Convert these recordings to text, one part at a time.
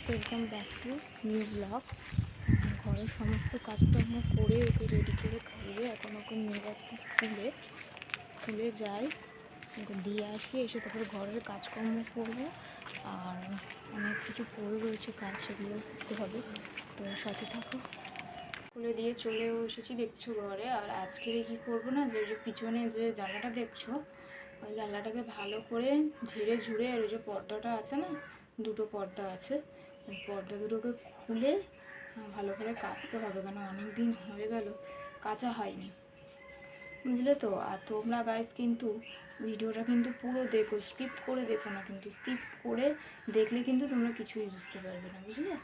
Welcome back to new blog. ঘরের সমস্ত কাজকর্ম করে ওকে রেডি করে খাইয়ে এখন ওকে নিয়ে যাচ্ছি স্কুলে যাই, ওকে দিয়ে আসি, এসে তারপরে ঘরের কাজকর্ম করবো। আর অনেক কিছু পড়ে রয়েছে কাজ, সেগুলো করতে হবে, তো সাথে থাকো। স্কুলে দিয়ে চলেও এসেছি দেখছো ঘরে। আর আজকে কী করবো না, যে পিছনে যে জানলাটা দেখছো, ওই জানলাটাকে ভালো করে ঝেড়ে ঝুড়ে, আর ওই যে পর্দাটা আছে না, দুটো পর্দা আছে, ওই পর্দা দুটোকে খুলে ভালো করে কাচতে হবে, কেন অনেক দিন হয়ে গেল কাচা হয়নি, বুঝলে তো। আর তোমরা গাইস কিন্তু ভিডিওটা কিন্তু পুরো দেখো, স্কিপ করে দেখো না, কিন্তু স্কিপ করে দেখলে কিন্তু তোমরা কিছুই বুঝতে পারবে না, বুঝলে।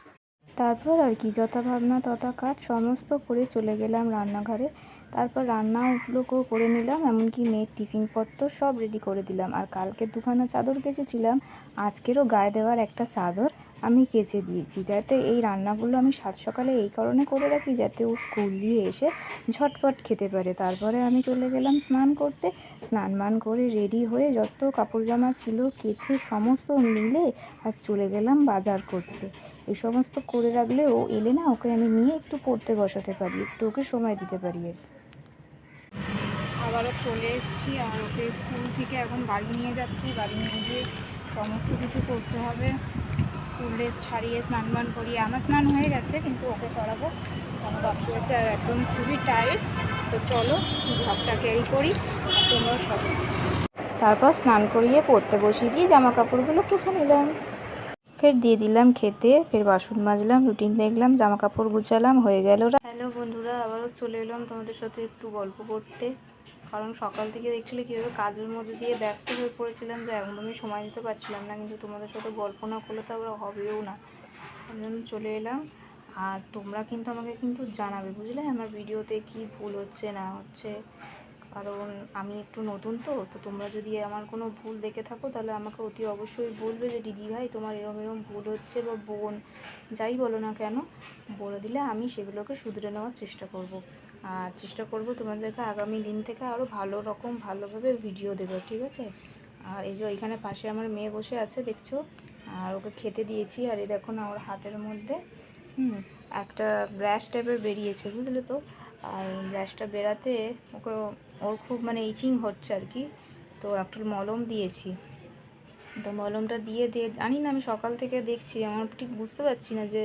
তারপর আর কি, যথা ভাবনা তথা কাজ সমস্ত করে চলে গেলাম রান্নাঘরে। তারপর রান্নাগুলোকেও করে নিলাম, এমনকি মেয়ের টিফিন পত্র সব রেডি করে দিলাম। আর কালকে দুখানা চাদর কেচেছিলাম, আজকেরও গায়ে দেওয়ার একটা চাদর আমি কেচে দিয়েছি। যাতে এই রান্নাগুলো আমি সাত সকালে এই কারণে করে রাখি, যাতে ও স্কুল দিয়ে এসে ঝটপট খেতে পারে। তারপরে আমি চলে গেলাম স্নান করতে। স্নান করে রেডি হয়ে যত কাপড় জামা ছিল কেচে সমস্ত মিলে আর চলে গেলাম বাজার করতে। এই সমস্ত করে রাখলে ও এলে না, ওকে আমি নিয়ে একটু পড়তে বসাতে পারি, একটু ওকে সময় দিতে পারি। আবারও চলে এসেছি, আর ওকে স্কুল থেকে এখন বাড়ি নিয়ে যাচ্ছি। বাড়ি নিয়ে গিয়ে সমস্ত কিছু করতে হবে, স্কুল ড্রেস ছাড়িয়ে স্নান করিয়ে। আমার স্নান হয়ে গেছে, কিন্তু ওকে করাবো, আমার বাকি আছে। আর একদম খুবই টাইট, তো চলো ভাবটা ক্যারি করি, তোমরাও সব। তারপর স্নান করিয়ে পড়তে বসিয়ে দিয়ে জামা কাপড়গুলো কেচে নিলাম, ফের দিয়ে দিলাম খেতে, ফের বাসন মাজলাম, রুটিন দেখলাম, জামা কাপড় গুছালাম, হয়ে গেল। হ্যালো বন্ধুরা, আবারও চলে এলাম তোমাদের সাথে একটু গল্প করতে। কারণ সকাল থেকে দেখছিলে কীভাবে কাজের মধ্যে দিয়ে ব্যস্ত হয়ে পড়েছিলাম, যে একদমই সময় দিতে পারছিলাম না। কিন্তু তোমাদের সাথে গল্প না করলে তো আবার হবেও না, তার জন্য চলে এলাম। আর তোমরা কিন্তু আমাকে কিন্তু জানাবে, বুঝলে, আমার ভিডিওতে কি ভুল হচ্ছে না হচ্ছে। কারণ আমি একটু নতুন, তো তোমরা যদি আমার কোনো ভুল দেখে থাকো তাহলে আমাকে অতি অবশ্যই বলবে, যে দিদি ভাই তোমার এরম এরম ভুল হচ্ছে, বা বোন যাই বলো না কেন বলে দিলে আমি সেগুলোকে শুধরে নেওয়ার চেষ্টা করব। আর চেষ্টা করব তোমাদেরকে আগামী দিন থেকে আরও ভালোভাবে ভিডিও দেবো, ঠিক আছে। আর এই যে এখানে পাশে আমার মেয়ে বসে আছে দেখছো, আর ওকে খেতে দিয়েছি। আর এই দেখো না, ওর হাতের মধ্যে একটা ব্রাশ টাইপের বেরিয়েছে, বুঝলে তো। আর ব্রাশটা বেরাতে ওর খুব মানে ইচিং হচ্ছে আর কি, তো একটা মলম দিয়েছি। তো মলমটা দিয়ে জানি না, আমি সকাল থেকে দেখছি, আমার ঠিক বুঝতে পারছি না যে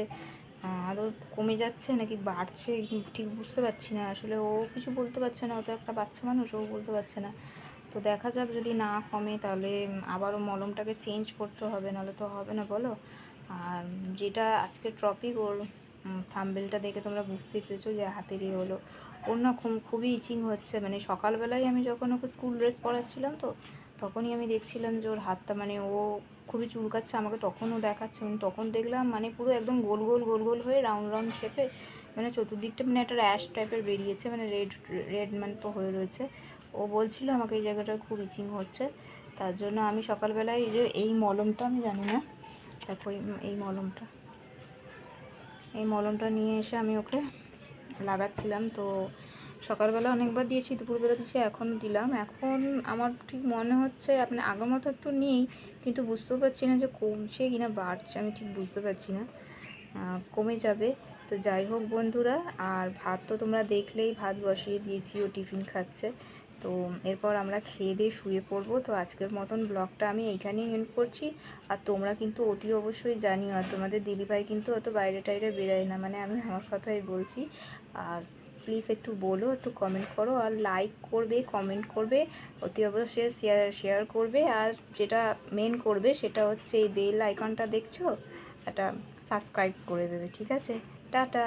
আদৌ কমে যাচ্ছে নাকি বাড়ছে, ঠিক বুঝতে পারছি না। আসলে ও কিছু বলতে পারছে না, ও তো একটা বাচ্চা মানুষ, ও বলতে পারছে না। তো দেখা যাক, যদি না কমে তাহলে আবারও মলমটাকে চেঞ্জ করতে হবে, নাহলে তো হবে না, বলো। আর যেটা আজকের টপিক, ওর থাম্বনেলটা দেখে তোমরা বুঝতেই পেরেছো যে হাতেরই হলো। ওর না খুবই ইচিং হচ্ছে, মানে সকালবেলায় আমি যখন ওকে স্কুল ড্রেস পরাচ্ছিলাম, তো তখনই আমি দেখছিলাম যে ওর হাতটা, মানে ও খুবই চুলকাচ্ছে আমাকে, তখনও দেখাচ্ছে, মানে তখন দেখলাম মানে পুরো একদম গোল গোল হয়ে রাউন্ড শেপে, মানে চতুর্দিকটা মানে একটা র্যাশ টাইপের বেরিয়েছে, মানে রেড মানে তো হয়ে রয়েছে। ও বলছিল আমাকে এই জায়গাটা খুব ইচিং হচ্ছে, তার জন্য আমি সকালবেলায় এই মলমটা, আমি জানি না, দেখো এই মলমটা নিয়ে এসে আমি ওকে লাগাচ্ছিলাম। তো সকালবেলা অনেকবার দিয়েছি, দুপুরবেলা দিয়েছি, এখন দিলাম। এখন আমার ঠিক মনে হচ্ছে আপনি আগের মতো একটু নেই, কিন্তু বুঝতেও পারছি না যে কমছে কি না বাড়ছে, আমি ঠিক বুঝতে পারছি না। কমে যাবে। তো যাই হোক বন্ধুরা, আর ভাত তো তোমরা দেখলেই, ভাত বসিয়ে দিয়েছি, ও টিফিন খাচ্ছে। তো এরপর আমরা খেয়ে দিয়ে শুয়ে পড়বো। তো আজকের মতন ব্লগটা আমি এইখানেই এন্ড করছি। আর তোমরা কিন্তু অতি অবশ্যই জানিও, আর তোমাদের দিদিভাই কিন্তু অত বাইরে টাইরে বেরোয় না, মানে আমি আমার কথাই বলছি। আর প্লিজ একটু বলো, একটু কমেন্ট করো, আর লাইক করবে, কমেন্ট করবে, অতি অবশ্যই শেয়ার করবে। আর যেটা মেন করবে সেটা হচ্ছে এই বেল আইকনটা দেখছো, এটা সাবস্ক্রাইব করে দেবে, ঠিক আছে। টাটা।